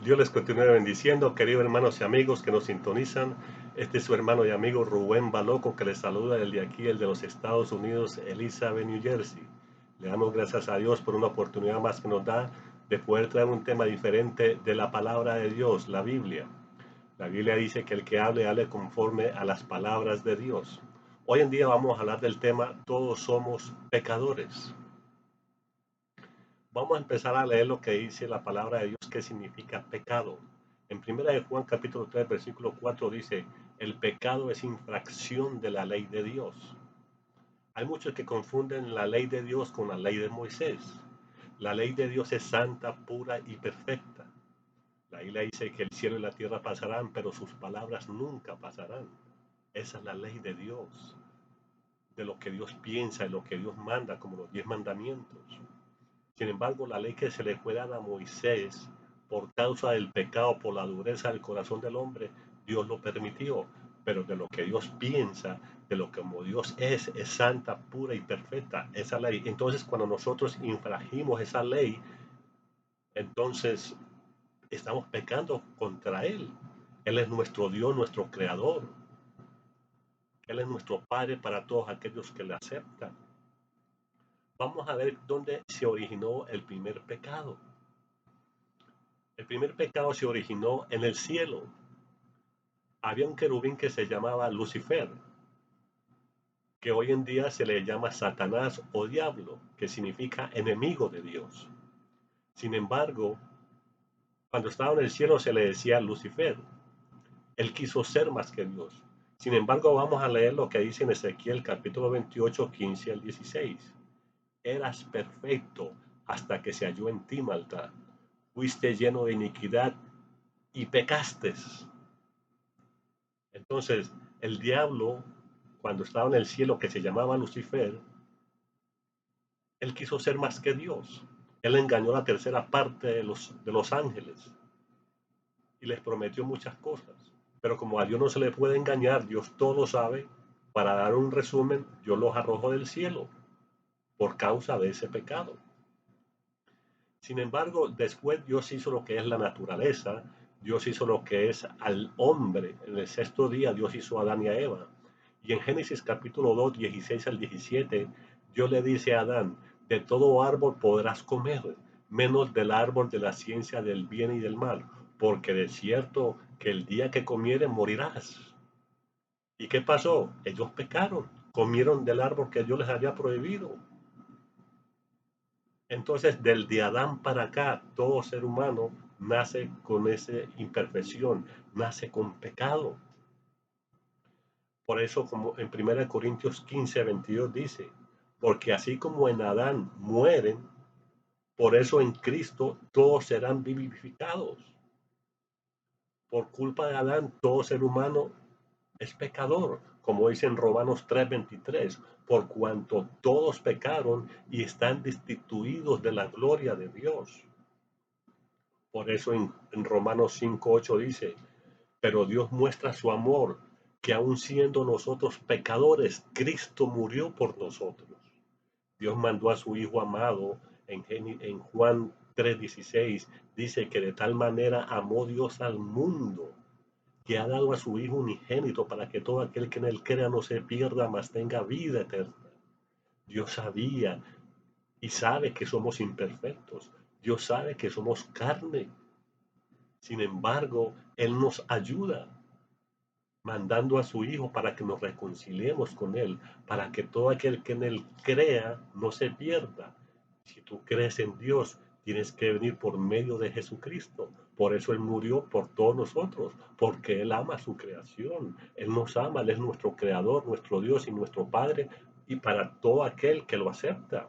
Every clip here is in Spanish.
Dios les continúe bendiciendo, queridos hermanos y amigos que nos sintonizan. Este es su hermano y amigo Rubén Baloco que les saluda desde aquí, el de los Estados Unidos, Elizabeth, New Jersey. Le damos gracias a Dios por una oportunidad más que nos da de poder traer un tema diferente de la palabra de Dios, la Biblia. La Biblia dice que el que hable, hable conforme a las palabras de Dios. Hoy en día vamos a hablar del tema todos somos pecadores. Vamos a empezar a leer lo que dice la palabra de Dios, qué significa pecado. En 1 Juan capítulo 3, versículo 4 dice, el pecado es infracción de la ley de Dios. Hay muchos que confunden la ley de Dios con la ley de Moisés. La ley de Dios es santa, pura y perfecta. La Biblia dice que el cielo y la tierra pasarán, pero sus palabras nunca pasarán. Esa es la ley de Dios, de lo que Dios piensa y lo que Dios manda, como los 10 mandamientos. Sin embargo, la ley que se le fue dada a Moisés por causa del pecado, por la dureza del corazón del hombre, Dios lo permitió. Pero de lo que Dios piensa, de lo que como Dios es santa, pura y perfecta esa ley. Entonces, cuando nosotros infragimos esa ley, entonces estamos pecando contra Él. Él es nuestro Dios, nuestro creador. Él es nuestro Padre para todos aquellos que le aceptan. Vamos a ver dónde se originó el primer pecado. El primer pecado se originó en el cielo. Había un querubín que se llamaba Lucifer, que hoy en día se le llama Satanás o diablo, que significa enemigo de Dios. Sin embargo, cuando estaba en el cielo se le decía Lucifer. Él quiso ser más que Dios. Sin embargo, vamos a leer lo que dice en Ezequiel capítulo 28, 15 al 16. Eras perfecto hasta que se halló en ti maldad. Fuiste lleno de iniquidad y pecaste. Entonces, el diablo, cuando estaba en el cielo, que se llamaba Lucifer, él quiso ser más que Dios. Él engañó a la tercera parte de los ángeles y les prometió muchas cosas. Pero como a Dios no se le puede engañar, Dios todo lo sabe. Para dar un resumen, Dios los arrojó del cielo por causa de ese pecado. Sin embargo, después Dios hizo lo que es la naturaleza, Dios hizo lo que es al hombre. En el sexto día Dios hizo a Adán y a Eva. Y en Génesis capítulo 2, 16 al 17, Dios le dice a Adán, de todo árbol podrás comer, menos del árbol de la ciencia del bien y del mal, porque de cierto que el día que comieres morirás. ¿Y qué pasó? Ellos pecaron, comieron del árbol que Dios les había prohibido. Entonces, del de Adán para acá, todo ser humano nace con esa imperfección, nace con pecado. Por eso, como en 1 Corintios 15, 22 dice, porque así como en Adán mueren, por eso en Cristo todos serán vivificados. Por culpa de Adán, todo ser humano es pecador, como dice en Romanos 3:23, por cuanto todos pecaron y están destituidos de la gloria de Dios. Por eso en Romanos 5:8 dice, pero Dios muestra su amor, que aun siendo nosotros pecadores, Cristo murió por nosotros. Dios mandó a su Hijo amado en Juan 3:16, dice que de tal manera amó Dios al mundo, que ha dado a su Hijo unigénito para que todo aquel que en él crea no se pierda, mas tenga vida eterna. Dios sabía y sabe que somos imperfectos. Dios sabe que somos carne. Sin embargo, Él nos ayuda mandando a su Hijo para que nos reconciliemos con Él, para que todo aquel que en Él crea no se pierda. Si tú crees en Dios, tienes que venir por medio de Jesucristo. Por eso Él murió por todos nosotros, porque Él ama su creación. Él nos ama, Él es nuestro creador, nuestro Dios y nuestro Padre, y para todo aquel que lo acepta.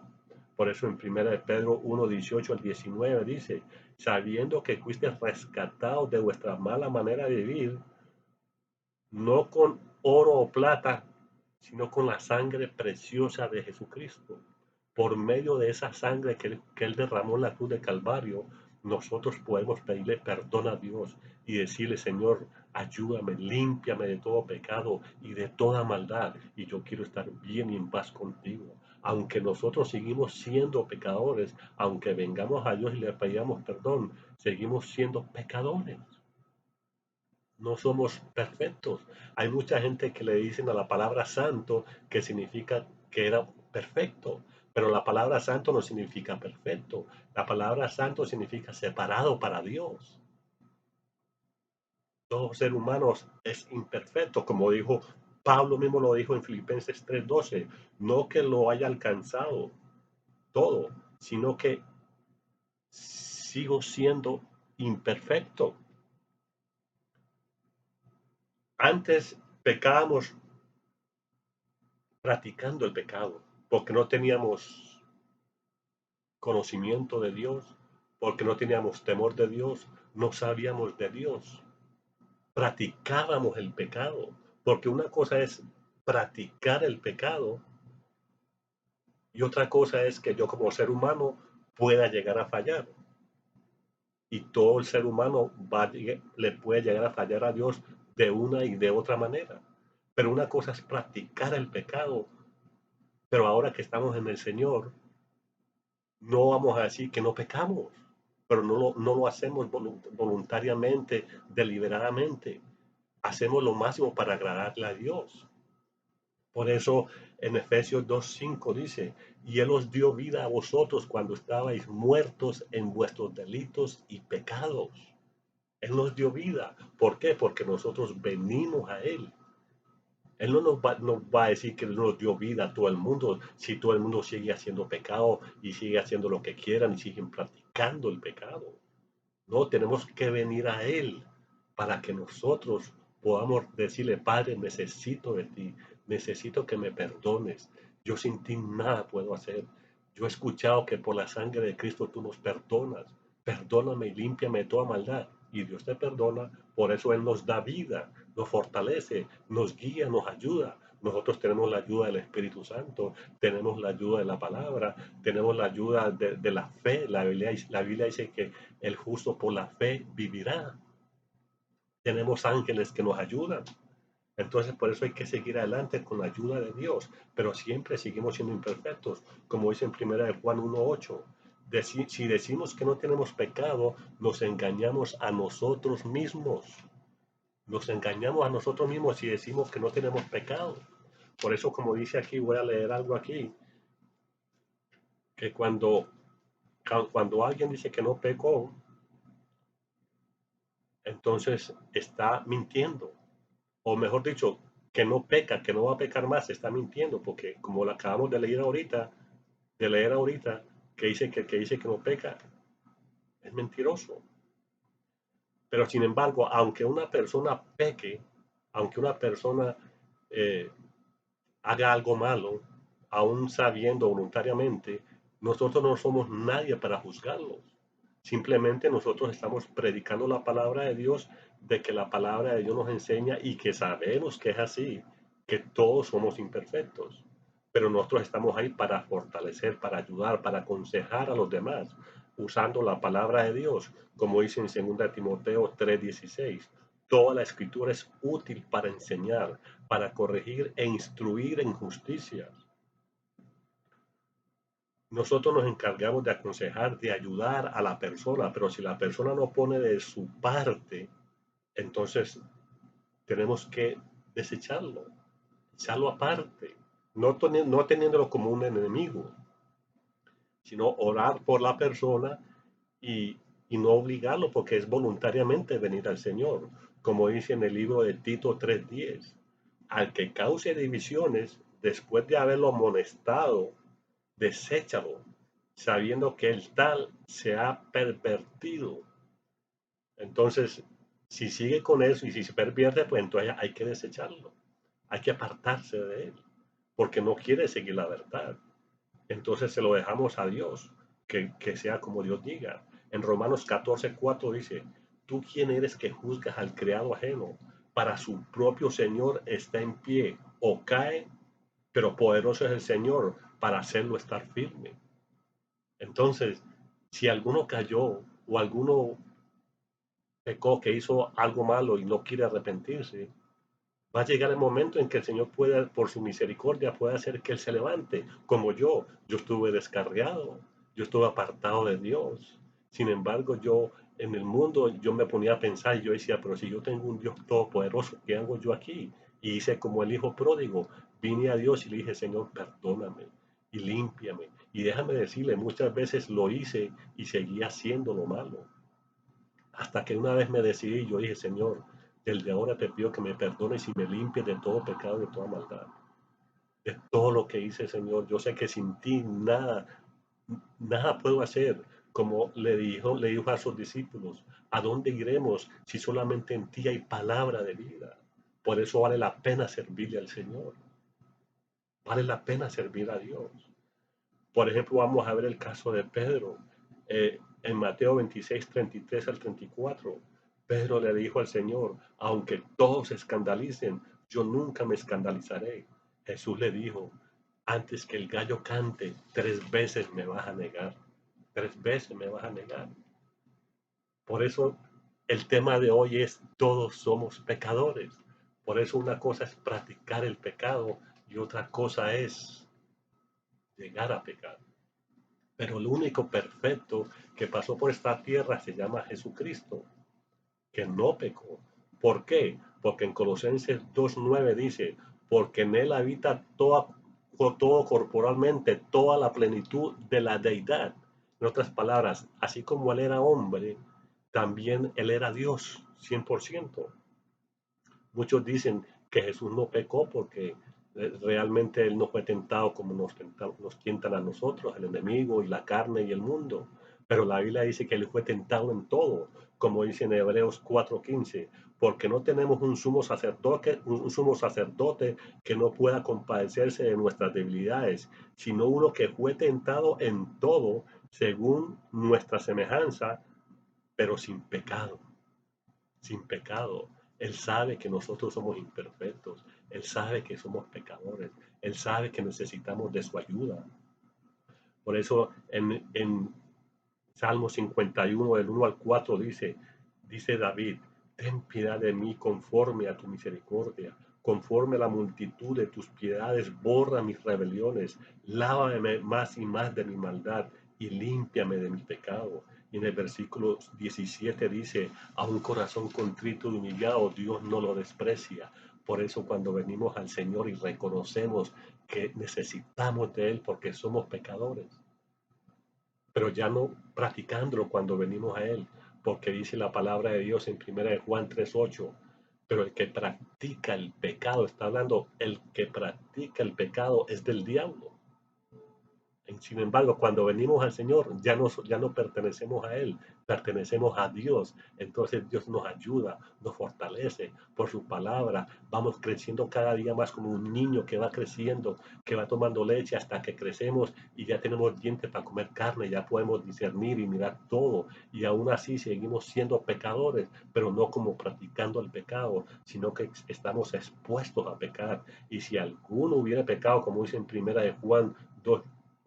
Por eso en 1 Pedro 1, 18 al 19 dice, sabiendo que fuiste rescatados de vuestra mala manera de vivir, no con oro o plata, sino con la sangre preciosa de Jesucristo. Por medio de esa sangre que Él derramó en la cruz de Calvario, nosotros podemos pedirle perdón a Dios y decirle, Señor, ayúdame, límpiame de todo pecado y de toda maldad, y yo quiero estar bien y en paz contigo. Aunque nosotros seguimos siendo pecadores, aunque vengamos a Dios y le pedamos perdón, seguimos siendo pecadores. No somos perfectos. Hay mucha gente que le dicen a la palabra santo que significa que era perfecto, pero la palabra santo no significa perfecto. La palabra santo significa separado para Dios. Todo ser humano es imperfecto, como dijo Pablo mismo lo dijo en Filipenses 3:12, no que lo haya alcanzado todo, sino que sigo siendo imperfecto. Antes pecábamos practicando el pecado, porque no teníamos conocimiento de Dios, porque no teníamos temor de Dios, no sabíamos de Dios. Practicábamos el pecado, porque una cosa es practicar el pecado y otra cosa es que yo como ser humano pueda llegar a fallar. Y todo el ser humano le puede llegar a fallar a Dios de una y de otra manera. Pero una cosa es practicar el pecado, pero ahora que estamos en el Señor, no vamos a decir que no pecamos, pero no lo hacemos voluntariamente, deliberadamente. Hacemos lo máximo para agradarle a Dios. Por eso en Efesios 2:5 dice, y Él os dio vida a vosotros cuando estabais muertos en vuestros delitos y pecados. Él nos dio vida. ¿Por qué? Porque nosotros venimos a Él. Él no nos va a decir que Él nos dio vida a todo el mundo si todo el mundo sigue haciendo pecado y sigue haciendo lo que quieran y siguen practicando el pecado. No, tenemos que venir a Él para que nosotros podamos decirle, Padre, necesito de ti, necesito que me perdones. Yo sin ti nada puedo hacer. Yo he escuchado que por la sangre de Cristo tú nos perdonas. Perdóname y límpiame de toda maldad. Y Dios te perdona, por eso Él nos da vida, nos fortalece, nos guía, nos ayuda. Nosotros tenemos la ayuda del Espíritu Santo, tenemos la ayuda de la palabra, tenemos la ayuda de la fe. La Biblia dice que el justo por la fe vivirá. Tenemos ángeles que nos ayudan. Entonces, por eso hay que seguir adelante con la ayuda de Dios, pero siempre seguimos siendo imperfectos, como dice en 1 Juan 1:8. Si decimos que no tenemos pecado, nos engañamos a nosotros mismos. Nos engañamos a nosotros mismos si decimos que no tenemos pecado. Por eso, como dice aquí, voy a leer algo aquí, que cuando alguien dice que no pecó, entonces está mintiendo. O mejor dicho, que no peca, que no va a pecar más, está mintiendo, porque como lo acabamos de leer ahorita, que dice que no peca, es mentiroso. Pero sin embargo, aunque una persona peque, aunque una persona eh, haga algo malo, aún sabiendo voluntariamente, nosotros no somos nadie para juzgarlos. Simplemente nosotros estamos predicando la palabra de Dios, de que la palabra de Dios nos enseña y que sabemos que es así, que todos somos imperfectos. Pero nosotros estamos ahí para fortalecer, para ayudar, para aconsejar a los demás, usando la palabra de Dios, como dice en 2 Timoteo 3:16. Toda la escritura es útil para enseñar, para corregir e instruir en justicia. Nosotros nos encargamos de aconsejar, de ayudar a la persona, pero si la persona no pone de su parte, entonces tenemos que desecharlo, echarlo aparte, no teniéndolo como un enemigo, sino orar por la persona y, y no obligarlo porque es voluntariamente venir al Señor, como dice en el libro de Tito 3:10. Al que cause divisiones, después de haberlo amonestado, deséchalo, sabiendo que el tal se ha pervertido. Entonces, si sigue con eso y si se pervierte, pues entonces hay que desecharlo, hay que apartarse de él, porque no quiere seguir la verdad. Entonces se lo dejamos a Dios, que sea como Dios diga. En Romanos 14:4 dice, ¿tú quién eres que juzgas al criado ajeno? Para su propio Señor está en pie o cae, pero poderoso es el Señor para hacerlo estar firme. Entonces, si alguno cayó o alguno pecó, que hizo algo malo y no quiere arrepentirse, Va a llegar el momento en que el Señor pueda, por su misericordia, pueda hacer que Él se levante, como yo. Yo estuve descarriado, yo estuve apartado de Dios. Sin embargo, yo en el mundo, yo me ponía a pensar, y yo decía, pero si yo tengo un Dios todopoderoso, ¿qué hago yo aquí? Y hice como el hijo pródigo, vine a Dios y le dije, Señor, perdóname y límpiame. Y déjame decirle, muchas veces lo hice y seguía haciendo lo malo. Hasta que una vez me decidí, yo dije, Señor, desde ahora te pido que me perdones y me limpies de todo pecado y de toda maldad. De todo lo que hice, Señor. Yo sé que sin ti nada puedo hacer. Como le dijo a sus discípulos, ¿a dónde iremos si solamente en ti hay palabra de vida? Por eso vale la pena servirle al Señor. Vale la pena servir a Dios. Por ejemplo, vamos a ver el caso de Pedro. En Mateo 26, 33 al 34, Pedro le dijo al Señor, aunque todos se escandalicen, yo nunca me escandalizaré. Jesús le dijo, antes que el gallo cante, 3 veces me vas a negar. 3 veces me vas a negar. Por eso el tema de hoy es todos somos pecadores. Por eso una cosa es practicar el pecado y otra cosa es llegar a pecar. Pero el único perfecto que pasó por esta tierra se llama Jesucristo, que no pecó. ¿Por qué? Porque en Colosenses 2:9 dice, porque en él habita todo corporalmente, toda la plenitud de la deidad. En otras palabras, así como él era hombre, también él era Dios, 100%. Muchos dicen que Jesús no pecó porque realmente él no fue tentado como nos tientan a nosotros, el enemigo y la carne y el mundo. Pero la Biblia dice que él fue tentado en todo, como dice en Hebreos 4:15, porque no tenemos un sumo sacerdote que no pueda compadecerse de nuestras debilidades, sino uno que fue tentado en todo según nuestra semejanza, pero sin pecado, sin pecado. Él sabe que nosotros somos imperfectos. Él sabe que somos pecadores. Él sabe que necesitamos de su ayuda. Por eso en Salmo 51, del 1 al 4 dice David, ten piedad de mí conforme a tu misericordia, conforme a la multitud de tus piedades, borra mis rebeliones, lávame más y más de mi maldad y límpiame de mi pecado. Y en el versículo 17 dice, a un corazón contrito y humillado Dios no lo desprecia. Por eso cuando venimos al Señor y reconocemos que necesitamos de Él porque somos pecadores, pero ya no practicándolo cuando venimos a Él, porque dice la palabra de Dios en 1 Juan 3:8, pero el que practica el pecado, está hablando, el que practica el pecado es del diablo. Sin embargo, cuando venimos al Señor, ya no pertenecemos a Él, pertenecemos a Dios. Entonces Dios nos ayuda, nos fortalece por su palabra. Vamos creciendo cada día más como un niño que va creciendo, que va tomando leche hasta que crecemos y ya tenemos dientes para comer carne, ya podemos discernir y mirar todo. Y aún así seguimos siendo pecadores, pero no como practicando el pecado, sino que estamos expuestos a pecar. Y si alguno hubiera pecado, como dice en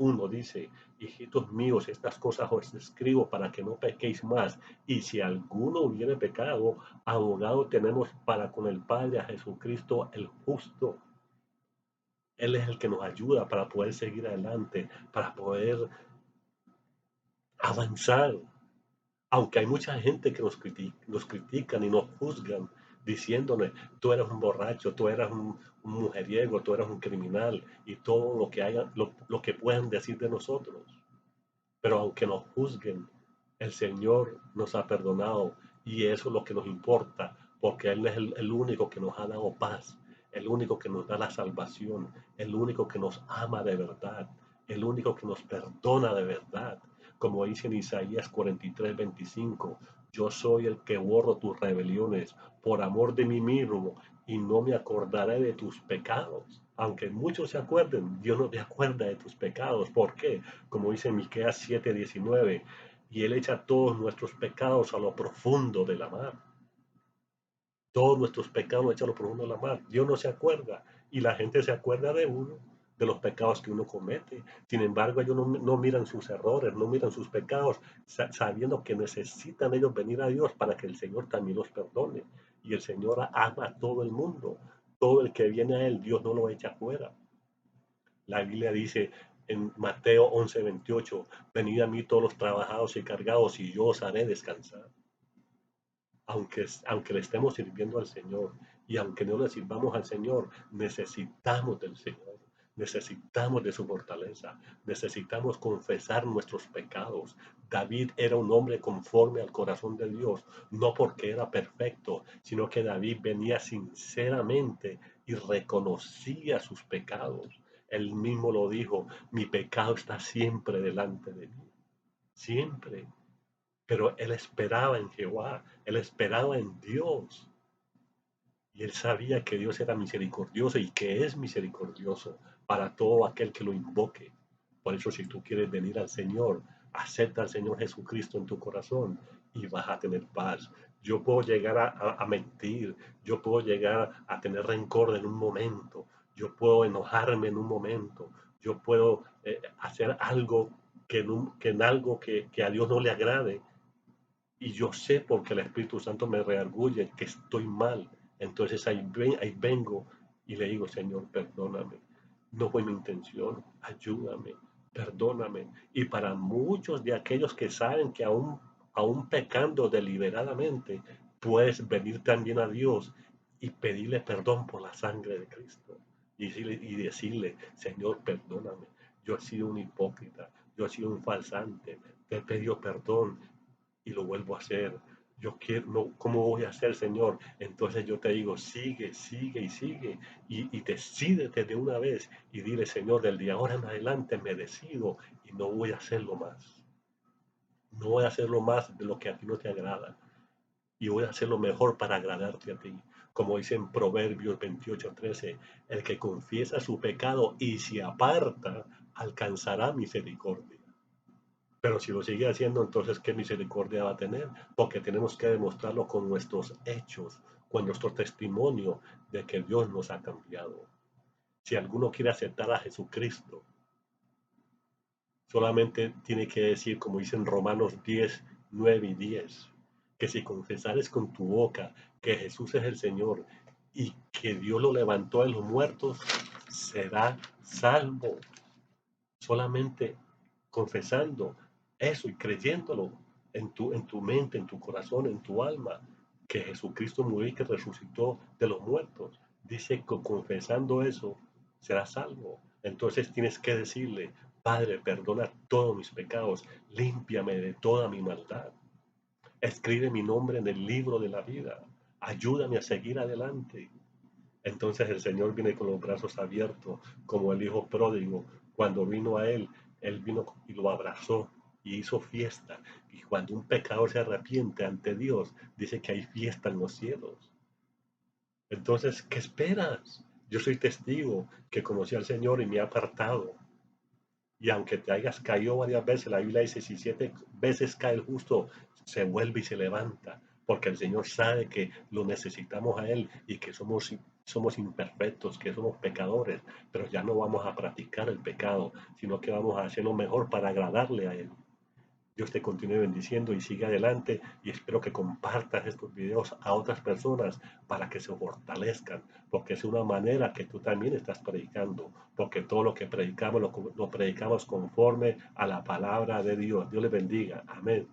1 dice, hijitos míos, estas cosas os escribo para que no pequéis más. Y si alguno hubiere pecado, abogado tenemos para con el Padre a Jesucristo el justo. Él es el que nos ayuda para poder seguir adelante, para poder avanzar. Aunque hay mucha gente que nos critican y nos juzgan, diciéndonos, tú eres un borracho, tú eres un mujeriego, tú eres un criminal, y todo lo que hayan, lo que puedan decir de nosotros. Pero aunque nos juzguen, el Señor nos ha perdonado y eso es lo que nos importa, porque Él es el único que nos ha dado paz, el único que nos da la salvación, el único que nos ama de verdad, el único que nos perdona de verdad. Como dice en Isaías 43:25, yo soy el que borro tus rebeliones por amor de mí mismo y no me acordaré de tus pecados. Aunque muchos se acuerden, Dios no te acuerda de tus pecados. ¿Por qué? Como dice Miqueas 7:19, y Él echa todos nuestros pecados a lo profundo de la mar. Todos nuestros pecados los echa a lo profundo de la mar. Dios no se acuerda y la gente se acuerda de uno, de los pecados que uno comete. Sin embargo, ellos no miran sus errores, no miran sus pecados, sabiendo que necesitan ellos venir a Dios para que el Señor también los perdone. Y el Señor ama a todo el mundo. todo el que viene a Él, Dios no lo echa fuera. La Biblia dice en Mateo 11:28, venid a mí todos los trabajados y cargados y yo os haré descansar. Aunque le estemos sirviendo al Señor y aunque no le sirvamos al Señor, necesitamos del Señor, necesitamos de su fortaleza, necesitamos confesar nuestros pecados. David era un hombre conforme al corazón de Dios, no porque era perfecto, sino que David venía sinceramente y reconocía sus pecados. Él mismo lo dijo, mi pecado está siempre delante de mí, siempre. Pero él esperaba en Jehová, él esperaba en Dios. Y él sabía que Dios era misericordioso y que es misericordioso para todo aquel que lo invoque. Por eso si tú quieres venir al Señor, acepta al Señor Jesucristo en tu corazón y vas a tener paz. Yo puedo llegar a mentir, yo puedo llegar a tener rencor en un momento, yo puedo enojarme en un momento, yo puedo hacer algo en algo que a Dios no le agrade, y yo sé porque el Espíritu Santo me reargulle que estoy mal. Entonces ahí vengo y le digo, Señor, perdóname. No fue mi intención. Ayúdame. Perdóname. Y para muchos de aquellos que saben que aún pecando deliberadamente, puedes venir también a Dios y pedirle perdón por la sangre de Cristo. Y decirle, Señor, perdóname. Yo he sido un hipócrita. Yo he sido un falsante. Te he pedido perdón y lo vuelvo a hacer. Yo quiero, no, ¿cómo voy a hacer, Señor? Entonces yo te digo, sigue, sigue y sigue. Y decídete de una vez y dile, Señor, del día ahora en adelante me decido y no voy a hacerlo más. No voy a hacerlo más de lo que a ti no te agrada. Y voy a hacerlo mejor para agradarte a ti. Como dice en Proverbios 28:13, el que confiesa su pecado y se aparta, alcanzará misericordia. Pero si lo sigue haciendo, entonces, ¿qué misericordia va a tener? Porque tenemos que demostrarlo con nuestros hechos, con nuestro testimonio de que Dios nos ha cambiado. Si alguno quiere aceptar a Jesucristo, solamente tiene que decir, como dicen Romanos 10:9 y 10, que si confesares con tu boca que Jesús es el Señor y que Dios lo levantó de los muertos, será salvo. Solamente confesando eso y creyéndolo en tu mente, en tu corazón, en tu alma, que Jesucristo murió y que resucitó de los muertos. Dice que confesando eso serás salvo. Entonces tienes que decirle, Padre, perdona todos mis pecados, límpiame de toda mi maldad. Escribe mi nombre en el libro de la vida. Ayúdame a seguir adelante. Entonces el Señor viene con los brazos abiertos, como el hijo pródigo. Cuando vino a Él vino y lo abrazó y hizo fiesta. Y cuando un pecador se arrepiente ante Dios, dice que hay fiesta en los cielos. Entonces, ¿qué esperas? Yo soy testigo que conocí al Señor y me he apartado. Y aunque te hayas caído varias veces, la Biblia dice, si 7 veces cae el justo, se vuelve y se levanta, porque el Señor sabe que lo necesitamos a Él y que somos imperfectos, que somos pecadores, pero ya no vamos a practicar el pecado, sino que vamos a hacerlo mejor para agradarle a Él. Dios te continúe bendiciendo y sigue adelante y espero que compartas estos videos a otras personas para que se fortalezcan, porque es una manera que tú también estás predicando, porque todo lo que predicamos lo predicamos conforme a la palabra de Dios. Dios les bendiga. Amén.